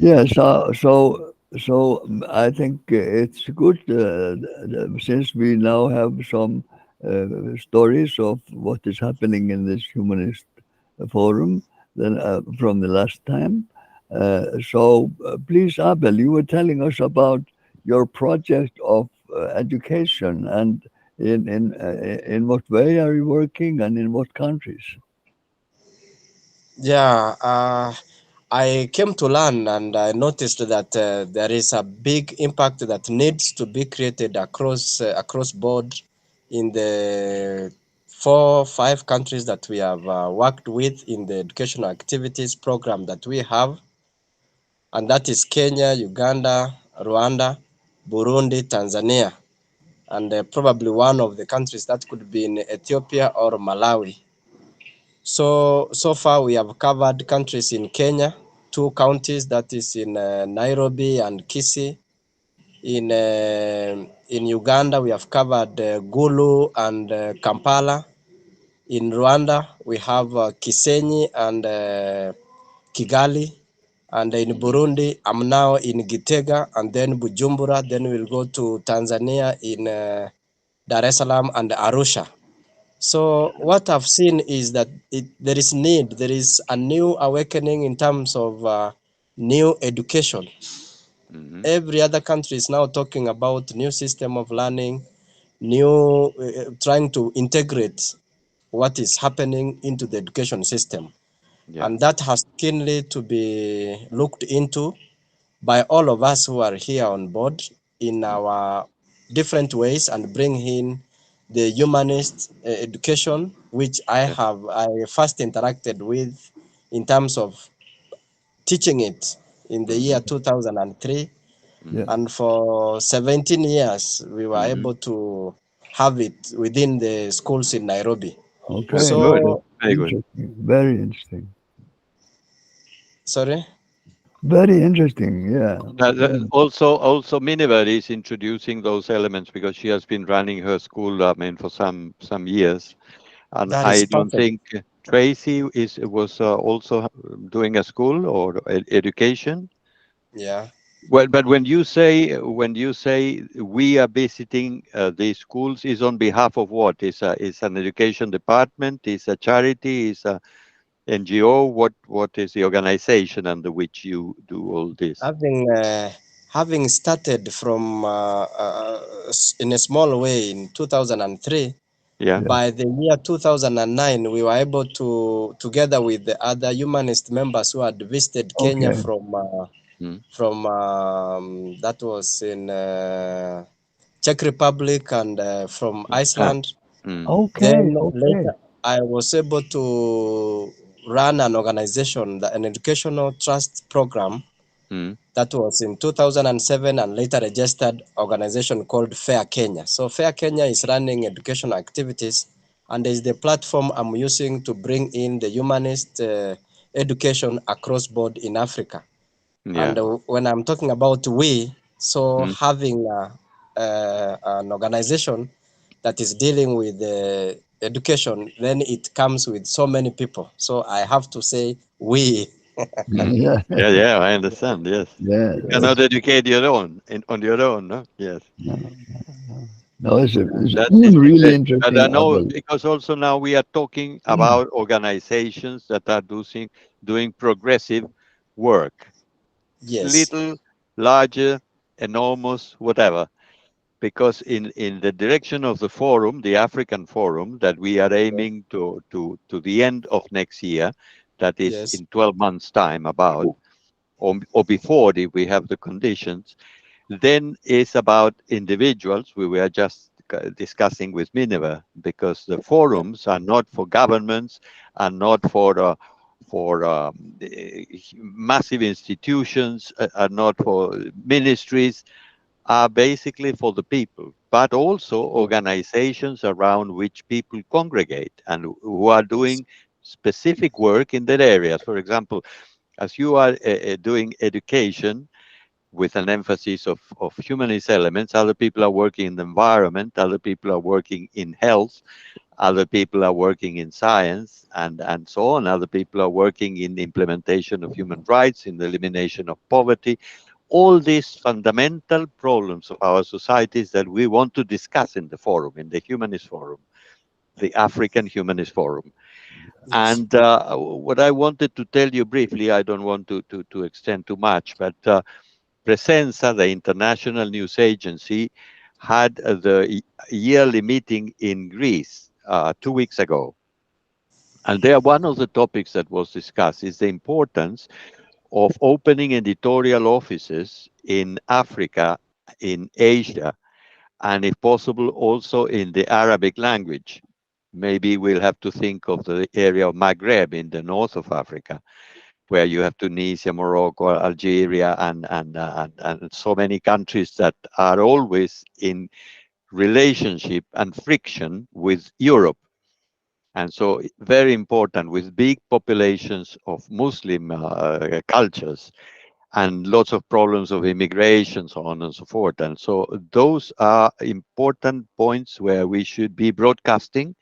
Yeah, I think it's good since we now have some stories of what is happening in this humanist forum then from the last time. Please, Abel, you were telling us about your project of education and in what way are you working and in what countries? Yeah, I came to learn and I noticed that there is a big impact that needs to be created across board in the 4 5 countries that we have worked with in the educational activities program that we have, and that is Kenya, Uganda, Rwanda, Burundi, Tanzania, and probably one of the countries that could be in Ethiopia or Malawi. So far we have covered countries in Kenya, 2 counties, that is in Nairobi and Kisii. In Uganda we have covered Gulu and Kampala. In Rwanda we have Kisenyi and Kigali. And in Burundi, I'm now in Gitega and then Bujumbura. Then we'll go to Tanzania in Dar es Salaam and Arusha. So what I've seen is that there is a new awakening in terms of new education. Hmm. Every other country is now talking about new system of learning, new trying to integrate what is happening into the education system. Yeah. And that has keenly to be looked into by all of us who are here on board in our different ways and bring in the humanist education, which I Yeah. first interacted with in terms of teaching it in the Hmm. year 2003. Yeah. Hmm. And for 17 years, we were Hmm. able to have it within the schools in Nairobi. That's Okay. good. So, Very good. Interesting. Very interesting. sorry? Very interesting. Yeah. Also, Miniver is introducing those elements because she has been running her school, I mean, for some years, and That is I don't perfect. think Tracy was also doing a school or education. Yeah. Well, but when you say we are visiting these schools, is on behalf of what? Is an education department? Is a charity? Is a NGO? What is the organization under which you do all this? Having started from in a small way in 2003, Yeah. Yeah. by the year 2009, we were able to, together with the other humanist members who had visited Kenya Okay. Mm. from that was in Czech Republic and from Ah. Iceland. Mm. Okay. Then Okay. later, I was able to run an organization, an educational trust program. Mm. That was in 2007 and later registered organization called Fair Kenya. So Fair Kenya is running educational activities and is the platform I'm using to bring in the humanist education across board in Africa. And Yeah. when I'm talking about we, so Mm. having an organization that is dealing with education, then it comes with so many people. So I have to say we. Mm. Yeah. Yeah, yeah, I understand. Yes, Yeah. you Yes. cannot educate your own on your own, no? Yes, No, no, it's that's really interesting. But I interesting, know Abel. because also now we are talking about organizations that are doing progressive work, Yes. little, larger, enormous, whatever. Because in the direction of the forum, the African forum, that we are aiming to the end of next year, that is Yes. in 12 months' time, about or before if we have the conditions, then it's about individuals. We were just discussing with Minerva because the forums are not for governments, are not for massive institutions, are not for ministries, are basically for the people, but also organizations around which people congregate and who are doing specific work in that areas. For example, as you are doing education with an emphasis of humanist elements, other people are working in the environment, other people are working in health, Other people are working in science and so on. Other people are working in the implementation of human rights, in the elimination of poverty. All these fundamental problems of our societies that we want to discuss in the forum, in the Humanist Forum, the African Humanist Forum. Yes. And what I wanted to tell you briefly, I don't want to extend too much, but Presenza, the international news agency, had the yearly meeting in Greece 2 weeks ago. And there, one of the topics that was discussed is the importance of opening editorial offices in Africa, in Asia, and if possible, also in the Arabic language. Maybe we'll have to think of the area of Maghreb in the north of Africa, where you have Tunisia, Morocco, Algeria, and so many countries that are always in relationship and friction with Europe. And so, very important with big populations of Muslim cultures and lots of problems of immigration, so on and so forth. And so, those are important points where we should be broadcasting,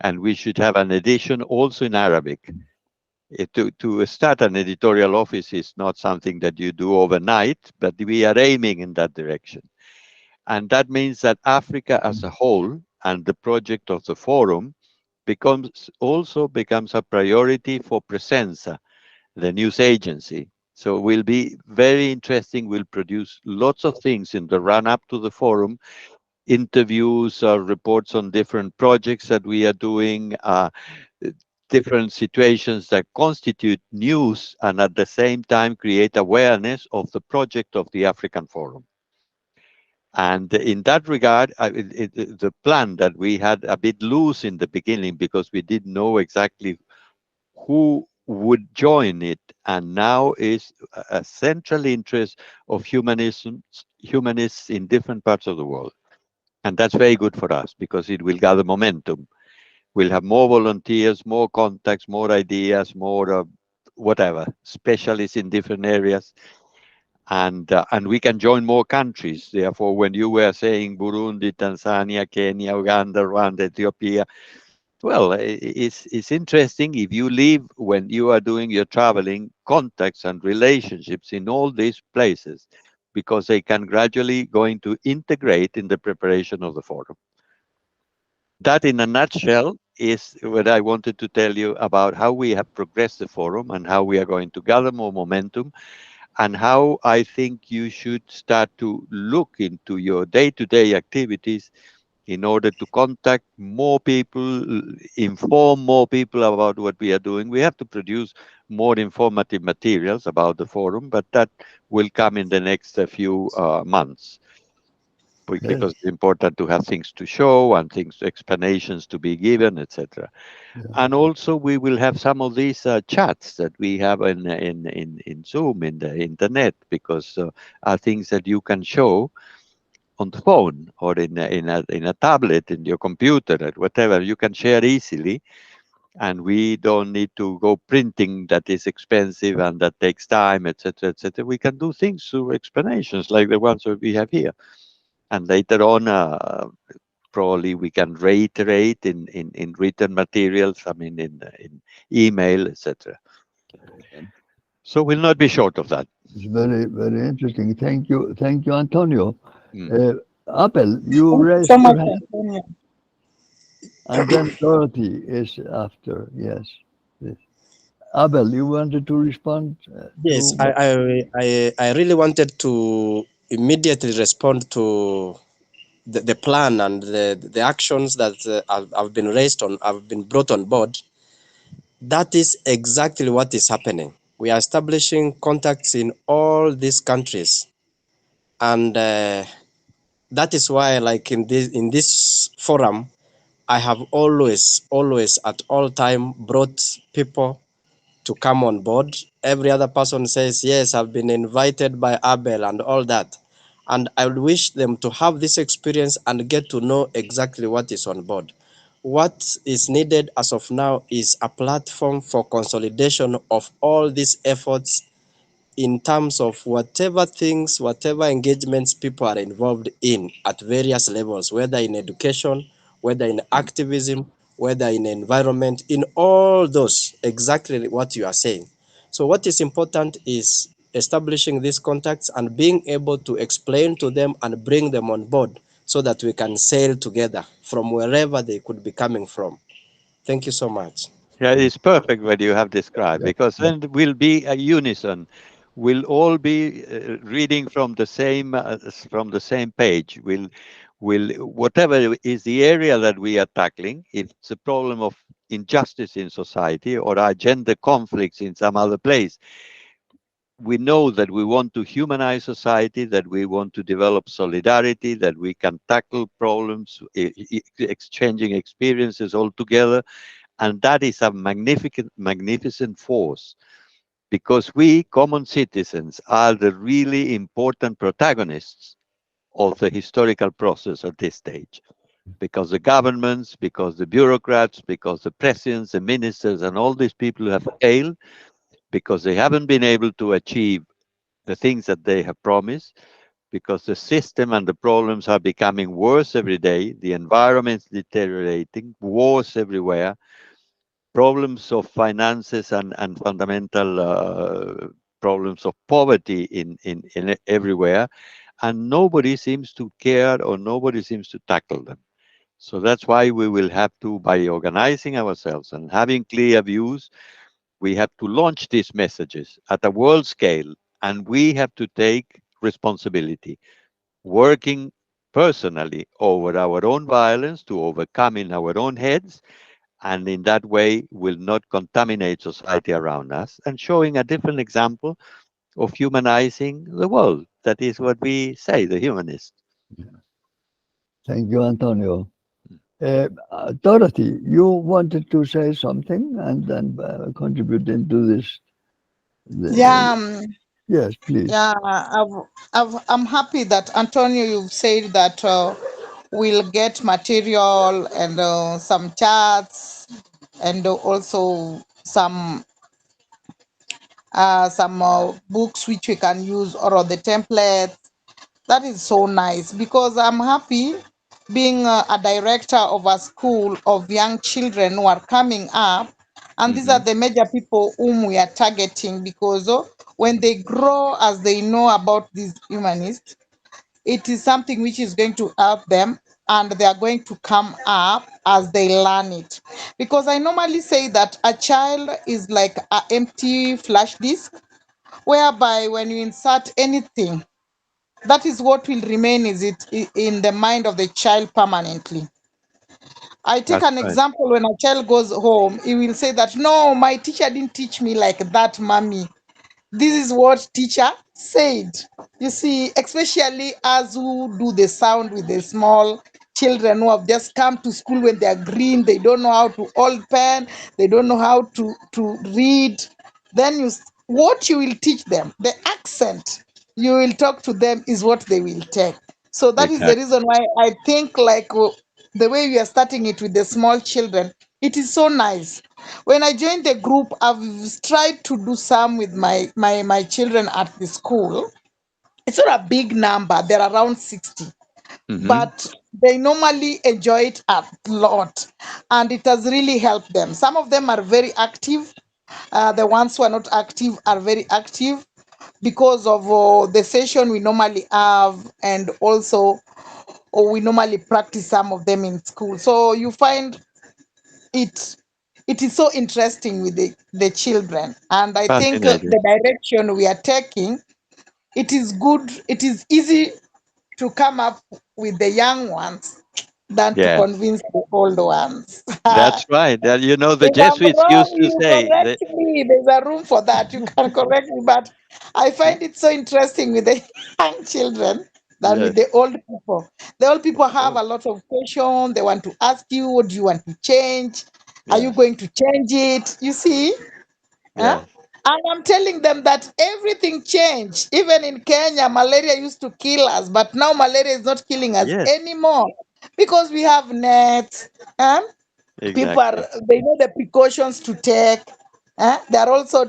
and we should have an edition also in Arabic. To start an editorial office is not something that you do overnight, but we are aiming in that direction. And that means that Africa as a whole and the project of the forum becomes a priority for Presenza, the news agency. So will be very interesting. We'll produce lots of things in the run up to the forum, interviews or reports on different projects that we are doing, different situations that constitute news and at the same time create awareness of the project of the African Forum. And in that regard, the plan that we had a bit loose in the beginning because we didn't know exactly who would join it, and now is a central interest of humanists in different parts of the world. And that's very good for us because it will gather momentum. We'll have more volunteers, more contacts, more ideas, more whatever, specialists in different areas. And we can join more countries. Therefore, when you were saying Burundi, Tanzania, Kenya, Uganda, Rwanda, Ethiopia, well, it's interesting if you leave when you are doing your traveling contacts and relationships in all these places, because they can gradually going to integrate in the preparation of the forum. That, in a nutshell, is what I wanted to tell you about how we have progressed the forum and how we are going to gather more momentum, and how I think you should start to look into your day-to-day activities in order to contact more people, inform more people about what we are doing. We have to produce more informative materials about the forum, but that will come in the next few months, Yes. because it's important to have things to show and things, explanations to be given, etc. Yeah. And also, we will have some of these chats that we have in Zoom, in the internet, because are things that you can show on the phone or in a tablet, in your computer, or whatever. You can share easily, and we don't need to go printing that is expensive and that takes time, etc., etc. We can do things through explanations like the ones that we have here, and later on, probably we can reiterate in written materials. I mean, in email, etc. So we'll not be short of that. It's very, very interesting. Thank you, Antonio. Mm. Abel, you Thank you raised so your much, hand, Antonio. and then Dorothy is after. Yes. Yes. Abel, you wanted to respond Yes, to? I really wanted to immediately respond to the plan and the actions that have been raised on, have been brought on board. That is exactly what is happening. We are establishing contacts in all these countries, and that is why, like in this forum, I have always at all time brought people to come on board. Every other person says, yes, I've been invited by Abel and all that. And I would wish them to have this experience and get to know exactly what is on board. What is needed as of now is a platform for consolidation of all these efforts in terms of whatever things, whatever engagements people are involved in at various levels, whether in education, whether in activism, whether in environment, in all those, exactly what you are saying. So what is important is establishing these contacts and being able to explain to them and bring them on board so that we can sail together from wherever they could be coming from. Thank you so much. Yeah, it's perfect what you have described Yeah, because yeah. then we'll be a unison. We'll all be reading from the same page. We'll whatever is the area that we are tackling. If it's a problem of injustice in society or our gender conflicts in some other place, we know that we want to humanize society, that we want to develop solidarity, that we can tackle problems, exchanging experiences all together, and that is a magnificent force because we, common citizens, are the really important protagonists of the historical process at this stage. Because the governments, because the bureaucrats, because the presidents, the ministers, and all these people have failed, because they haven't been able to achieve the things that they have promised, because the system and the problems are becoming worse every day, the environment is deteriorating, wars everywhere, problems of finances and fundamental problems of poverty in everywhere, and nobody seems to care or nobody seems to tackle them. So that's why we will have to, by organizing ourselves and having clear views, we have to launch these messages at a world scale, and we have to take responsibility, working personally over our own violence to overcome in our own heads, and in that way will not contaminate society around us, and showing a different example of humanizing the world. That is what we say, the humanist. Thank you, Antonio. Dorothy, you wanted to say something and then contribute into this. Yeah, Yes, please. yeah. I'm happy that Antonio, you've said that we'll get material and some charts and also some books which we can use or the templates. That is so nice because I'm happy being a director of a school of young children who are coming up. And these are Hmm. the major people whom we are targeting because when they grow as they know about these humanists, it is something which is going to help them and they are going to come up as they learn it. Because I normally say that a child is like an empty flash disk, whereby when you insert anything, that is what will remain is it in the mind of the child permanently. I take That's an right. example. When a child goes home, he will say that no, my teacher didn't teach me like that, mommy. This is what teacher said. You see, especially as who do the sound with the small children who have just come to school when they are green, they don't know how to hold pen, they don't know how to read. Then what you will teach them, the accent you will talk to them is what they will take. So that is the Exactly. reason why I think like the way we are starting it with the small children, it is so nice. When I joined the group, I've tried to do some with my children at the school. It's not a big number, they're around 60, Hmm. but they normally enjoy it a lot and it has really helped them. Some of them are very active. The ones who are not active are very active because of the session we normally have, and also we normally practice some of them in school. So you find it it is so interesting with the children, and I think Fascinating. the direction we are taking, it is good, it is easy to come up with the young ones than to Yes, convince the old ones. that's right. The If I'm Jesuits wrong, used to you say correct that. me. There's a room for that. You can correct me. But I find it so interesting with the young children than with Yes, the old people. The old of people have course. a lot of questions. They want to ask you, what do you want to change? Are you Yes, going to change it? You see? Huh? yes, And I'm telling them that everything changed. Even in Kenya, malaria used to kill us, but now malaria is not killing us yes, anymore because we have nets. Huh? People are, exactly. they know the precautions to take. There are also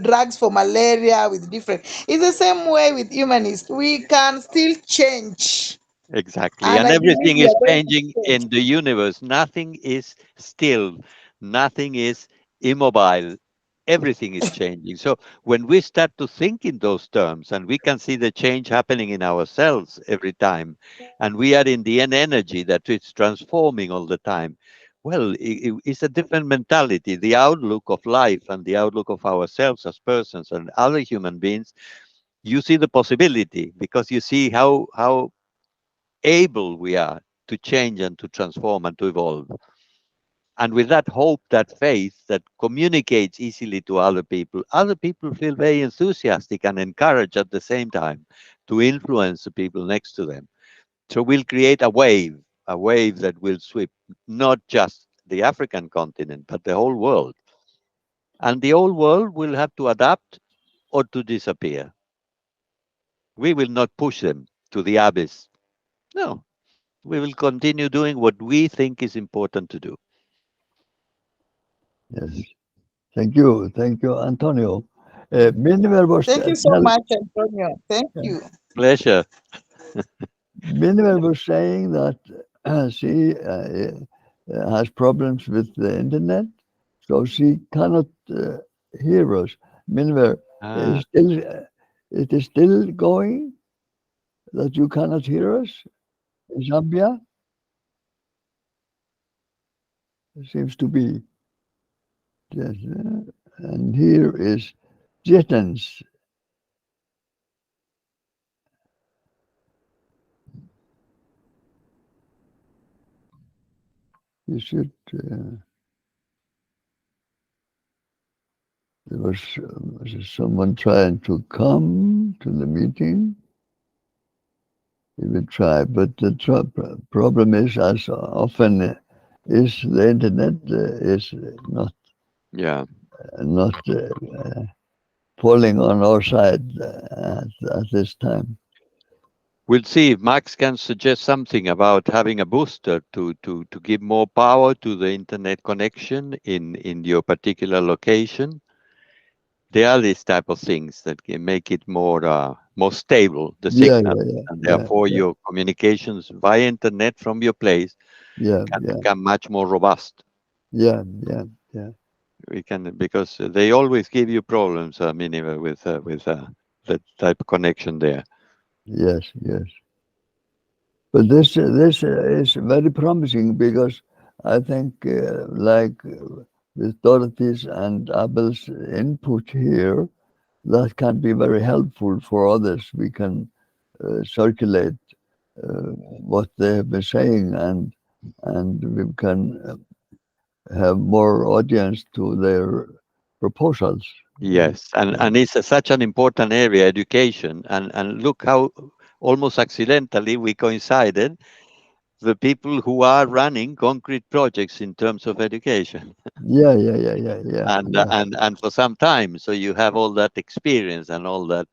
drugs for malaria with different. It's the same way with humanists. We can still change. Exactly. And And I believe everything we is are going to changing change. in the universe. Nothing is still, nothing is immobile. Everything is changing. So when we start to think in those terms and we can see the change happening in ourselves every time, and we are in the energy that it's transforming all the time, well, it's a different mentality. The outlook of life and the outlook of ourselves as persons and other human beings, you see the possibility because you see how able we are to change and to transform and to evolve. And with that hope, that faith that communicates easily to other people feel very enthusiastic and encouraged at the same time to influence the people next to them. So we'll create a wave that will sweep not just the African continent, but the whole world. And the whole world will have to adapt or to disappear. We will not push them to the abyss. No, we will continue doing what we think is important to do. Yes. Thank you, Antonio. Miniver was Thank you so much, Antonio. Thank you. Pleasure. Miniver was saying that she has problems with the internet, so she cannot hear us. Miniver, Ah, it is still going that you cannot hear us in Zambia. It seems to be. Yes, and here is Jitens. You should. There was someone trying to come to the meeting. He would try, but the problem is, as often is the internet is yeah. not falling on our side at this time. We'll see if Max can suggest something about having a booster to give more power to the internet connection in your particular location. There are these type of things that can make it more stable, the Yeah, signal, and therefore your communications via internet from your place yeah, can yeah, become much more robust. yeah, yeah, yeah. We can because they always give you problems, Miniver, with that type of connection there. Yes, yes. But this is very promising because I think like with Dorothy's and Abel's input here, that can be very helpful for others. We can circulate what they have been saying, and we can have more audience to their proposals. Yes, and it's such an important area, education, and look how almost accidentally we coincided the people who are running concrete projects in terms of education, Yeah, yeah, yeah, yeah, yeah, and yeah, and for some time, so you have all that experience and all that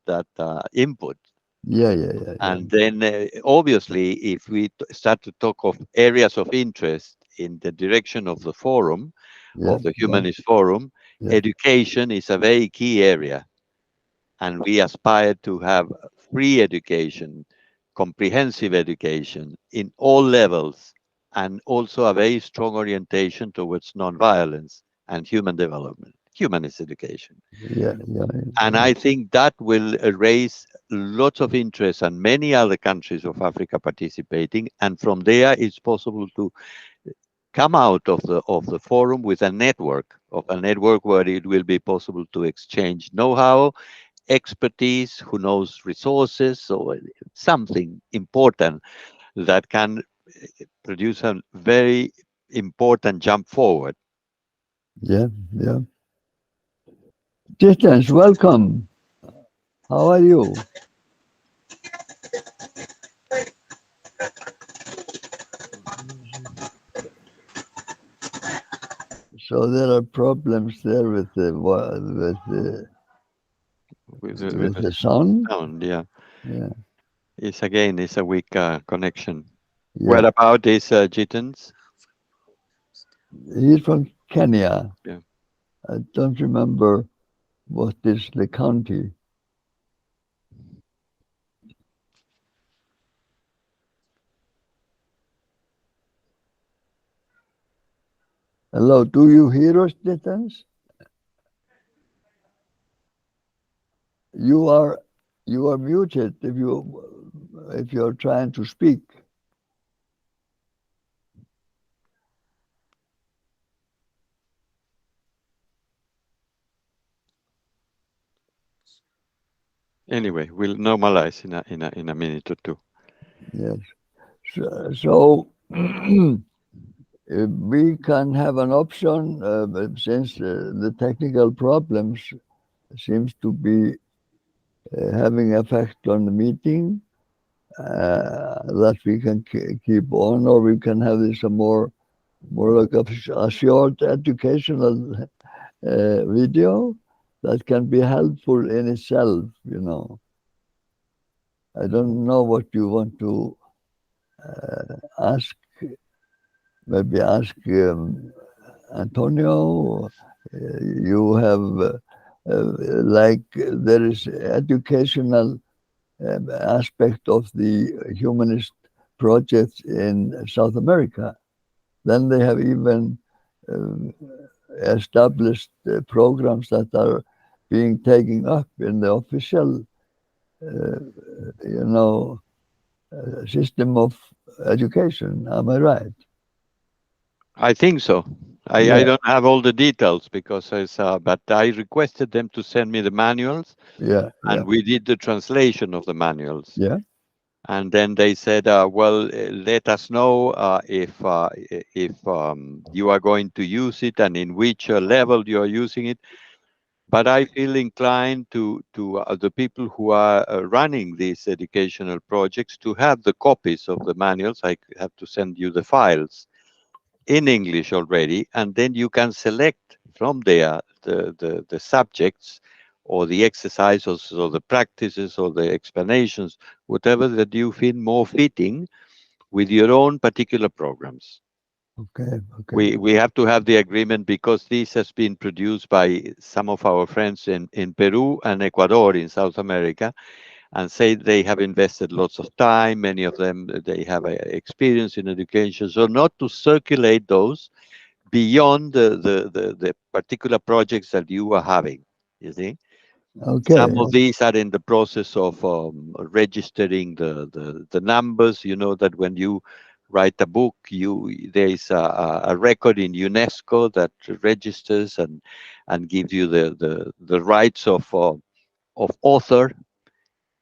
input. yeah, yeah, yeah, yeah, And then, obviously, if we start to talk of areas of interest in the direction of the forum, yeah, of the yeah, Humanist Forum, yeah, education is a very key area. And we aspire to have free education, comprehensive education in all levels, and also a very strong orientation towards nonviolence and human development, humanist education. yeah, yeah, And yeah. I think that will raise lots of interest, and many other countries of Africa participating. And from there, it's possible to come out of the forum with a network where it will be possible to exchange know-how, expertise, who knows resources, so something important that can produce a very important jump forward. Yeah, yeah. Distance, welcome. How are you? So there are problems there with With with the the sound. sound, yeah. Yeah, It's a weak connection. Where yeah. about is Jitens? He's from Kenya. Yeah. I don't remember what is the county. Hello, do you hear us, Nitans? You are muted if you're trying to speak. Anyway, we'll normalize in a minute or two. Yes. So we can have an option since the technical problems seems to be having effect on the meeting, that we can keep on, or we can have this more like a short educational video that can be helpful in itself. I don't know what you want to ask. Maybe ask Antonio. You have like there is educational aspect of the humanist projects in South America. Then they have even established programs that are being taken up in the official, system of education. Am I right? I think so. I Yeah. don't have all the details because but I requested them to send me the manuals, Yeah. and we did the translation of the manuals. Yeah. And then they said, well, let us know if you are going to use it and in which level you are using it. But I feel inclined to the people who are running these educational projects to have the copies of the manuals. I have to send you the files in English already, and then you can select from there the subjects or the exercises or the practices or the explanations, whatever that you feel more fitting with your own particular programs. Okay. We have to have the agreement because this has been produced by some of our friends in Peru and Ecuador in South America, and say they have invested lots of time. Many of them, they have experience in education. So not to circulate those beyond the particular projects that you are having, you see. Okay. Some of these are in the process of registering the numbers. You know that when you write a book, there is a record in UNESCO that registers and gives you the rights of author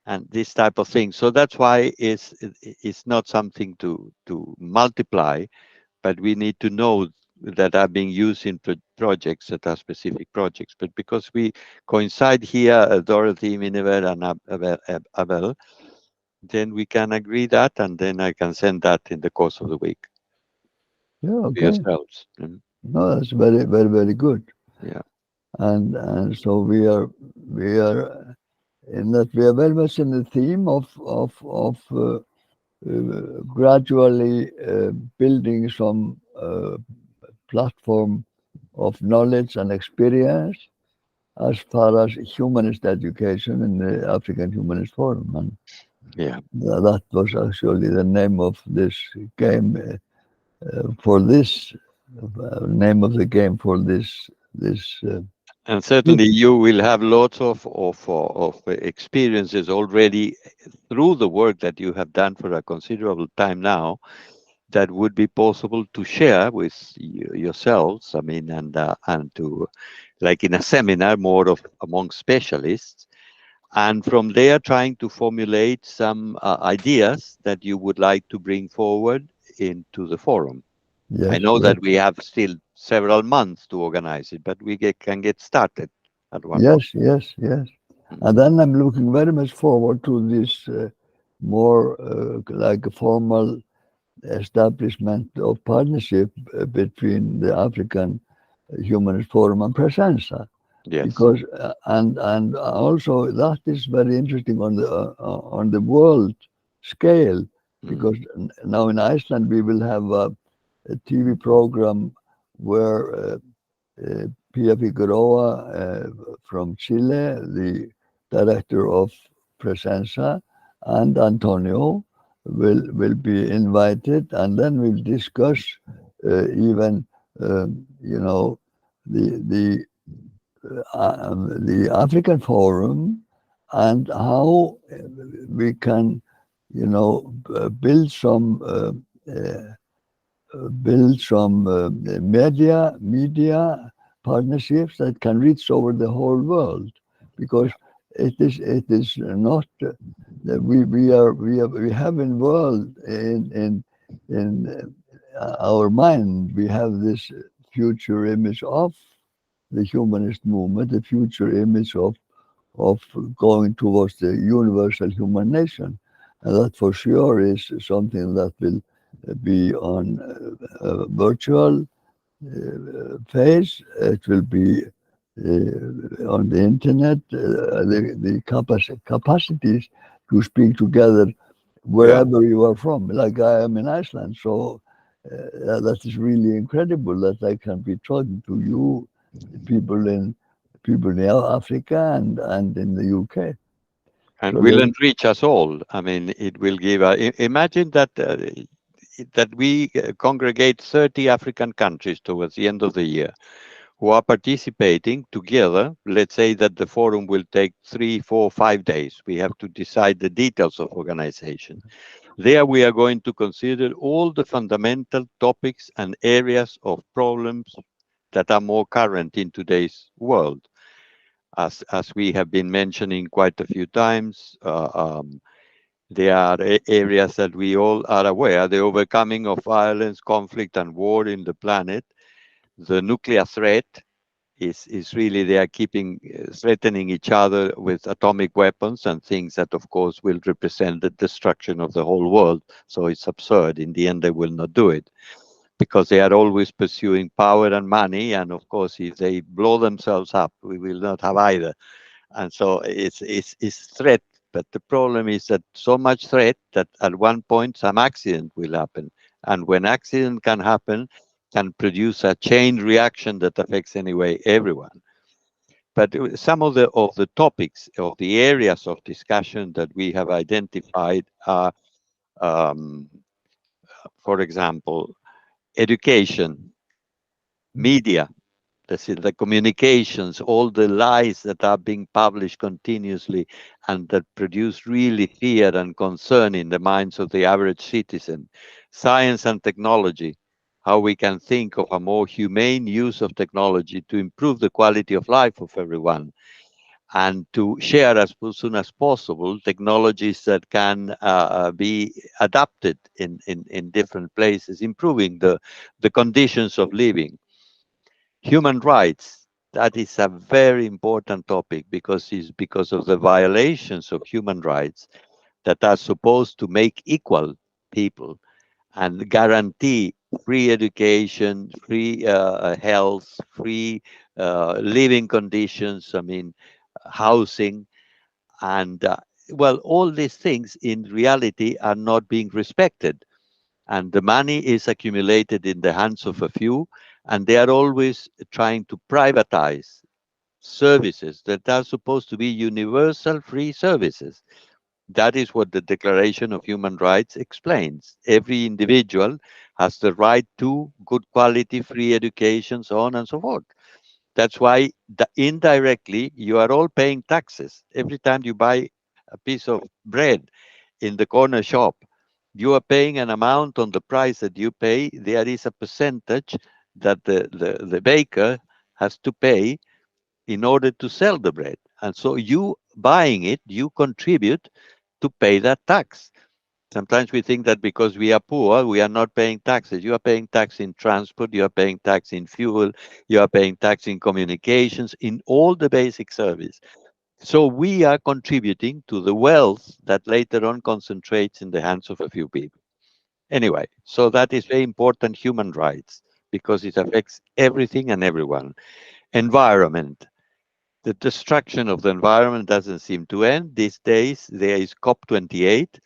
and this type of thing. So that's why it's not something to multiply, but we need to know that are being used in projects that are specific projects. But because we coincide here, Dorothy, Miniver, and Abel, then we can agree that, and then I can send that in the course of the week Yeah. to Okay. yourselves. No, that's very, very, very good. Yeah. And so we are in that we are very much in the theme of gradually building some platform of knowledge and experience as far as humanist education in the African Humanist Forum. And Yeah. that was actually the name of this game for this name of the game for this And certainly you will have lots of experiences already through the work that you have done for a considerable time now that would be possible to share with yourselves. I mean, and to, like in a seminar, more of among specialists, and from there trying to formulate some ideas that you would like to bring forward into the forum. Yes, I know yes. that we have still several months to organize it, but we can get started at one point. Yes. And then I'm looking very much forward to this more like a formal establishment of partnership between the African Humanist Forum and Presenza. Yes. Because and also that is very interesting on the world scale, because now in Iceland we will have a TV program where Pia Figueroa from Chile, the director of Presenza, and Antonio will be invited, and then we'll discuss even you know, the the African Forum and how we can, uh, build some media partnerships that can reach over the whole world, because it is not that we have in world in our mind. We have this future image of the humanist movement, the future image of going towards the universal human nation. And that for sure is something that will be on virtual phase. It will be on the internet. The capacities to speak together Yeah. wherever you are from. Like I am in Iceland, so that is really incredible that I can be talking to you, people in Africa and in the UK. And So will that, enrich us all. I mean, it will give. Imagine that that we congregate 30 African countries towards the end of the year who are participating together. Let's say that the forum will take 3, 4, 5 days. We have to decide the details of organization. There we are going to consider all the fundamental topics and areas of problems that are more current in today's world. As we have been mentioning quite a few times, there are areas that we all are aware: the overcoming of violence, conflict, and war in the planet. The nuclear threat is really, they are keeping threatening each other with atomic weapons and things that, of course, will represent the destruction of the whole world. So it's absurd. In the end, they will not do it because they are always pursuing power and money. And of course, if they blow themselves up, we will not have either. And so it's threat. But the problem is that so much threat that at one point some accident will happen. And when accident can happen, can produce a chain reaction that affects anyway everyone. But some of the topics, of the areas of discussion that we have identified are, um, for example, education, media, the communications, all the lies that are being published continuously and that produce really fear and concern in the minds of the average citizen. Science and technology, how we can think of a more humane use of technology to improve the quality of life of everyone and to share as soon as possible technologies that can be adapted in different places, improving the conditions of living. Human rights, that is a very important topic because it's because of the violations of human rights that are supposed to make equal people and guarantee free education, free health, free living conditions, I mean, housing, and well, all these things in reality are not being respected, and the money is accumulated in the hands of a few, and they are always trying to privatize services that are supposed to be universal free services. That is what the Declaration of Human Rights explains. Every individual has the right to good quality free education, so on and so forth. That's why indirectly you are all paying taxes. Every time you buy a piece of bread in the corner shop, you are paying an amount on the price that you pay. There is a percentage that the baker has to pay in order to sell the bread. And so you buying it, you contribute to pay that tax. Sometimes we think that because we are poor, we are not paying taxes. You are paying tax in transport, you are paying tax in fuel, you are paying tax in communications, in all the basic service. So we are contributing to the wealth that later on concentrates in the hands of a few people. Anyway, so that is very important, human rights, because it affects everything and everyone. Environment. The destruction of the environment doesn't seem to end. These days, there is COP28,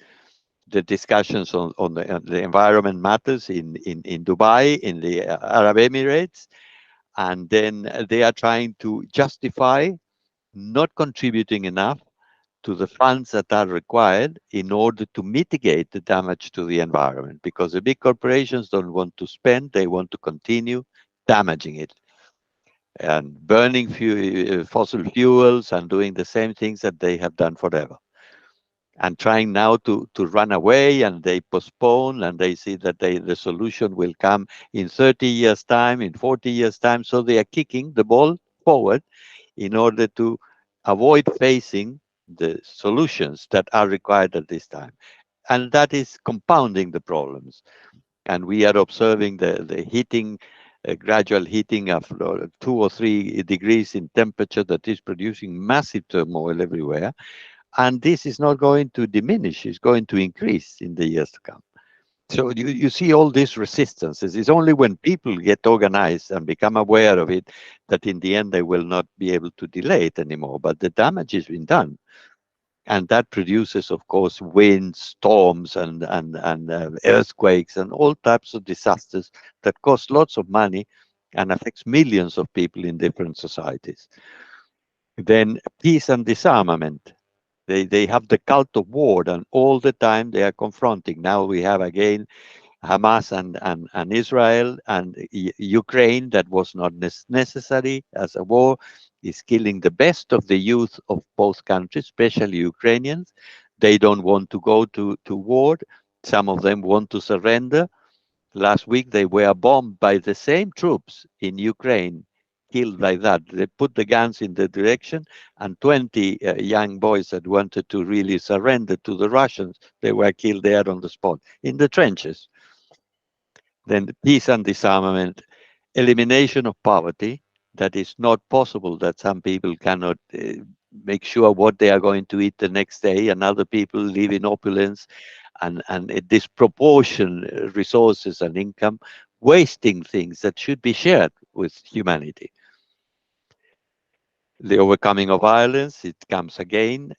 the discussions on the environment matters in Dubai, in the Arab Emirates, and then they are trying to justify not contributing enough to the funds that are required in order to mitigate the damage to the environment, because the big corporations don't want to spend, they want to continue damaging it, and burning fossil fuels and doing the same things that they have done forever, and trying now to run away, and they postpone, and they see that the solution will come in 30 years time, in 40 years time, so they are kicking the ball forward in order to avoid facing the solutions that are required at this time. And that is compounding the problems. And we are observing the heating, gradual heating of 2 or 3 degrees in temperature that is producing massive turmoil everywhere. And this is not going to diminish, it's going to increase in the years to come. So you see all these resistances. It's only when people get organized and become aware of it that in the end they will not be able to delay it anymore. But the damage has been done. And that produces, of course, winds, storms, and earthquakes, and all types of disasters that cost lots of money and affects millions of people in different societies. Then peace and disarmament. They have the cult of war, and all the time they are confronting. Now we have again Hamas and Israel and Ukraine, that was not necessary as a war, is killing the best of the youth of both countries, especially Ukrainians. They don't want to go to war. Some of them want to surrender. Last week they were bombed by the same troops in Ukraine, killed by that. They put the guns in the direction, and 20 young boys that wanted to really surrender to the Russians, they were killed there on the spot, in the trenches. Then peace and disarmament, elimination of poverty. That is not possible, that some people cannot make sure what they are going to eat the next day, and other people live in opulence and a disproportion resources and income, wasting things that should be shared with humanity. The overcoming of violence, it comes again.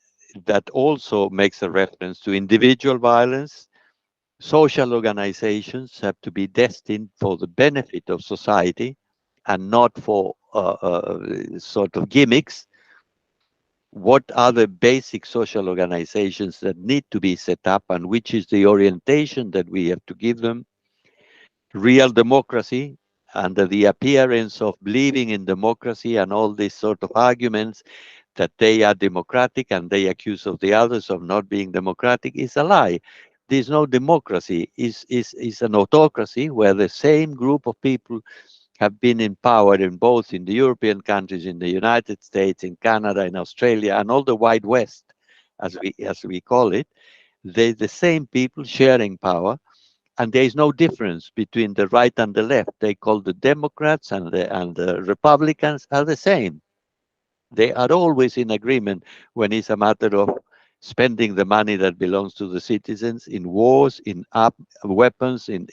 That also makes a reference to individual violence. Social organizations have to be destined for the benefit of society and not for sort of gimmicks. What are the basic social organizations that need to be set up, and which is the orientation that we have to give them? Real democracy, under the appearance of believing in democracy and all these sort of arguments that they are democratic and they accuse of the others of not being democratic, is a lie. There's no democracy. Is an autocracy where the same group of people have been in power in both in the European countries, in the United States, in Canada, in Australia, and all the wide West, as we call it. They're the same people sharing power, and there is no difference between the right and the left. They call the Democrats and the Republicans are the same. They are always in agreement when it's a matter of spending the money that belongs to the citizens in wars, in weapons, in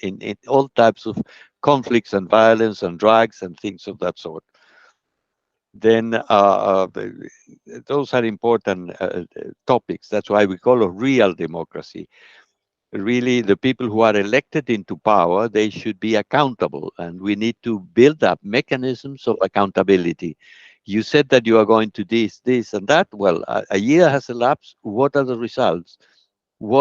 all types of conflicts and violence and drugs and things of that sort. Then those are important topics. That's why we call it real democracy. Really, the people who are elected into power, they should be accountable, and we need to build up mechanisms of accountability. You said that you are going to this and that. Well, a year has elapsed. What are the results?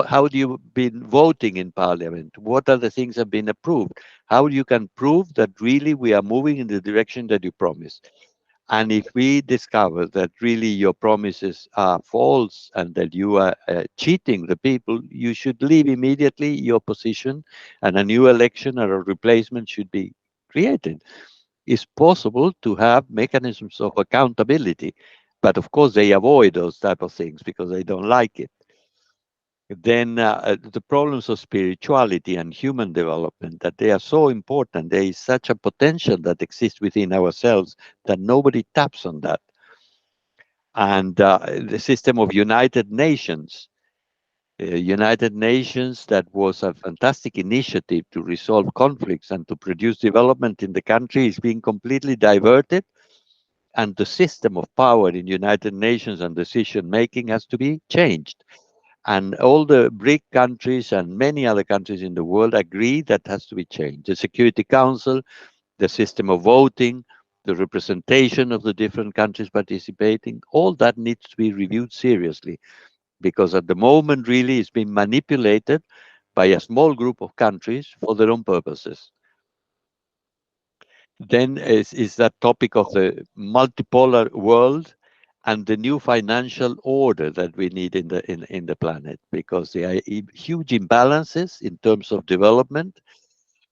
How do you been voting in parliament? What are the things that have been approved? How you can prove that really we are moving in the direction that you promised? And if we discover that really your promises are false and that you are cheating the people, you should leave immediately your position, and a new election or a replacement should be created. It's possible to have mechanisms of accountability, but of course they avoid those type of things because they don't like it. Then the problems of spirituality and human development, that they are so important. There is such a potential that exists within ourselves that nobody taps on that. And the system of United Nations, United Nations, that was a fantastic initiative to resolve conflicts and to produce development in the country, is being completely diverted. And the system of power in United Nations and decision making has to be changed. And all the BRIC countries and many other countries in the world agree that has to be changed. The Security Council, the system of voting, the representation of the different countries participating, all that needs to be reviewed seriously, because at the moment really it's been manipulated by a small group of countries for their own purposes. Then is that topic of the multipolar world and the new financial order that we need in the planet, because there are huge imbalances in terms of development.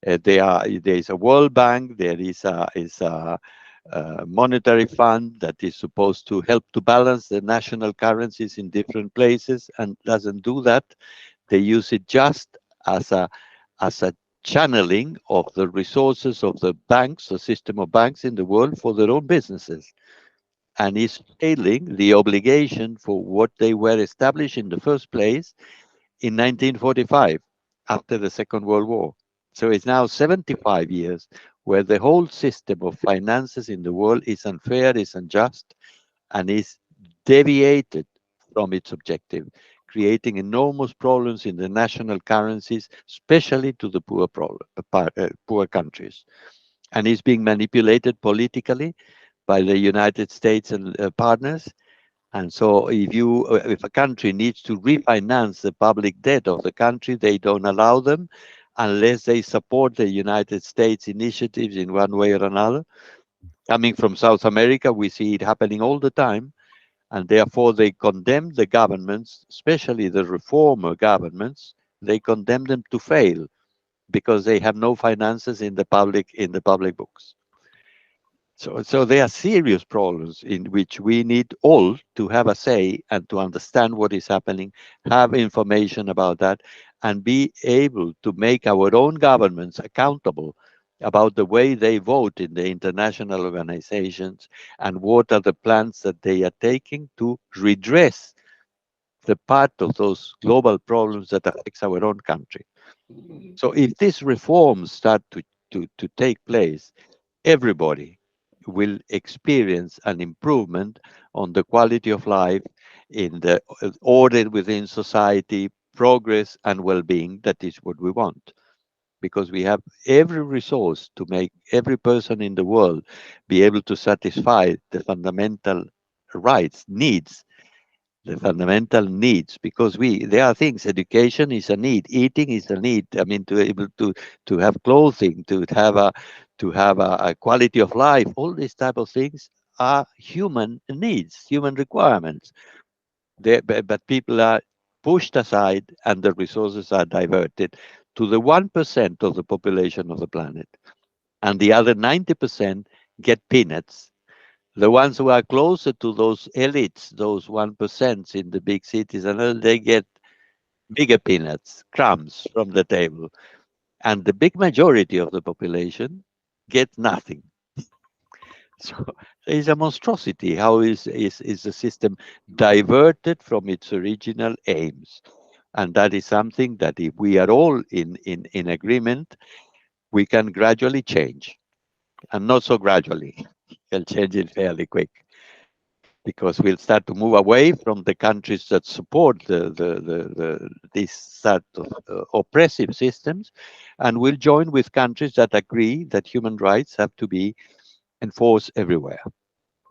There is a World Bank, there is a monetary fund that is supposed to help to balance the national currencies in different places, and doesn't do that. They use it just as a channeling of the resources of the banks, the system of banks in the world, for their own businesses, and is failing the obligation for what they were established in the first place in 1945 after the Second World War. So it's now 75 years where the whole system of finances in the world is unfair, is unjust, and is deviated from its objective, creating enormous problems in the national currencies, especially to the poor countries, and is being manipulated politically by the United States and partners. And so if a country needs to refinance the public debt of the country, they don't allow them unless they support the United States initiatives in one way or another. Coming from South America, we see it happening all the time, and therefore they condemn the governments, especially the reformer governments, they condemn them to fail because they have no finances in the public books. So there are serious problems in which we need all to have a say and to understand what is happening, have information about that, and be able to make our own governments accountable about the way they vote in the international organizations and what are the plans that they are taking to redress the part of those global problems that affects our own country. So if these reforms start to take place, everybody will experience an improvement on the quality of life, in the order within society, progress and well-being. That is what we want, because we have every resource to make every person in the world be able to satisfy the fundamental rights, needs, the fundamental needs, because there are things. Education is a need, eating is a need. I mean, to be able to have clothing, to have a quality of life, all these type of things are human needs, human requirements. But people are pushed aside and the resources are diverted to the 1% of the population of the planet, and the other 90% get peanuts. The ones who are closer to those elites, those 1% in the big cities, and all, they get bigger peanuts, crumbs from the table. And the big majority of the population get nothing. So there is a monstrosity. How is the system diverted from its original aims? And that is something that if we are all in agreement, we can gradually change. And not so gradually. We'll change it fairly quick, because we'll start to move away from the countries that support this sort of oppressive systems, and we'll join with countries that agree that human rights have to be enforced everywhere.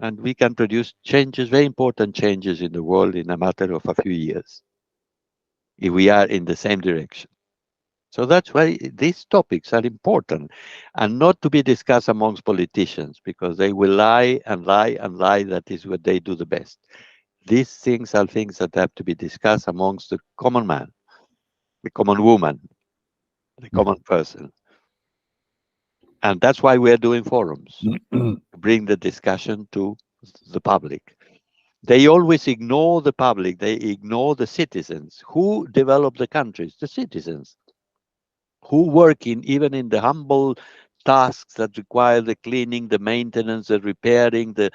And we can produce changes, very important changes in the world in a matter of a few years, if we are in the same direction. So that's why these topics are important, and not to be discussed amongst politicians, because they will lie and lie and lie. That is what they do the best. These things are things that have to be discussed amongst the common man, the common woman, the common person. And that's why we're doing forums, to bring the discussion to the public. They always ignore the public, they ignore the citizens. Who develop the countries? The citizens, who work even in the humble tasks that require the cleaning, the maintenance, the repairing, the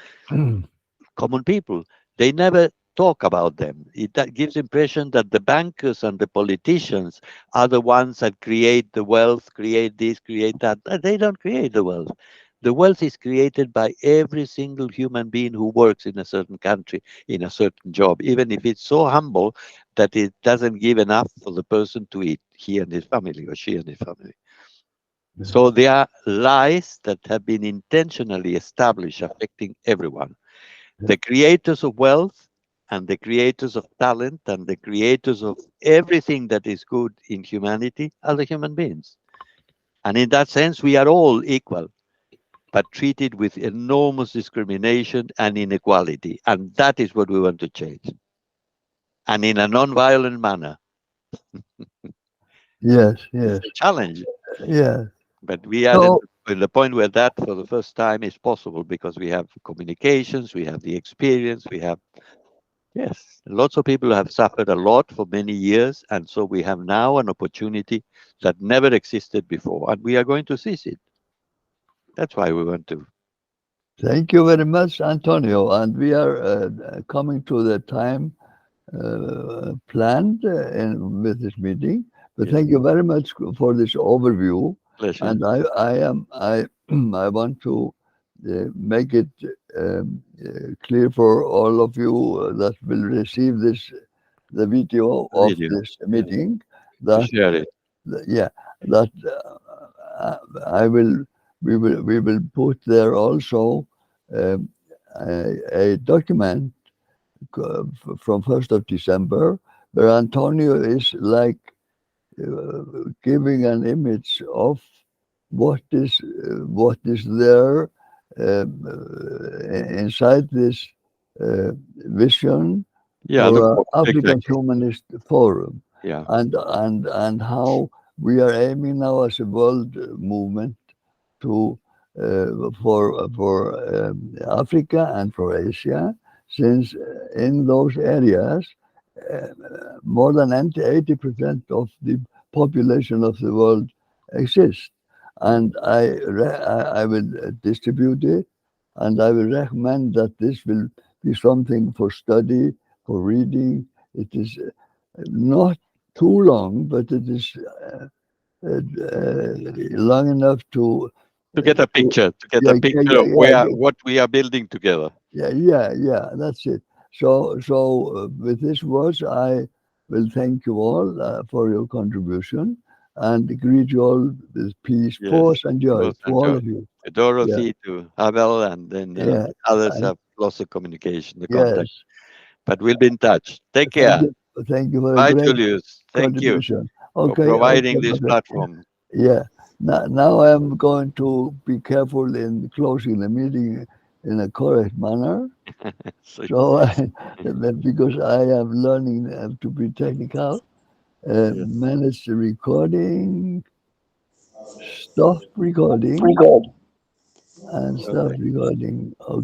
common people. They never talk about them. That gives impression that the bankers and the politicians are the ones that create the wealth, create this, create that. They don't create the wealth. The wealth is created by every single human being who works in a certain country, in a certain job, even if it's so humble that it doesn't give enough for the person to eat, he and his family, or she and his family. So there are lies that have been intentionally established affecting everyone. The creators of wealth and the creators of talent and the creators of everything that is good in humanity are the human beings. And in that sense, we are all equal. but treated with enormous discrimination and inequality. And that is what we want to change. And in a non-violent manner. Yes, yes, It's a challenge. yes. But we are So, in the point where that for the first time is possible because we have communications, we have the experience, we have, yes, lots of people have suffered a lot for many years. And so we have now an opportunity that never existed before. And we are going to seize it. That's why we want to. thank you very much, Antonio. And we are coming to the time planned with this meeting. But Yes. thank you very much for this overview. Pleasure. And I I want to make it clear for all of you that will receive the video of Video. this meeting To that share it. yeah that I will we will put there also um, a document from 1st of December where Antonio is like giving an image of what is there inside this vision Yeah, for the our African exactly. Humanist Forum, Yeah. and how we are aiming now as a world movement to for Africa and for Asia, since in those areas uh, more than 80% of the population of the world exists. And I will distribute it, and I will recommend that this will be something for study, for reading. It is not too long, but it is long enough to To get a picture, yeah, of what we are building together. yeah, that's it. So with these words, I will thank you all for your contribution and greet you all with peace, Yes. force, and joy Force to and all joy. of you. To Dorothy, to Abel, and then Yeah, others and have lost the communication, the yes, contact. But we'll be in touch. Take care. thank you for a Bye, great Julius. Thank you contribution. for Okay, providing this platform. yeah. Now I'm going to be careful in closing the meeting in a correct manner. So, So, because I am learning to be technical, yes. manage the recording, stop recording, Very good. and stop Okay. recording. Okay.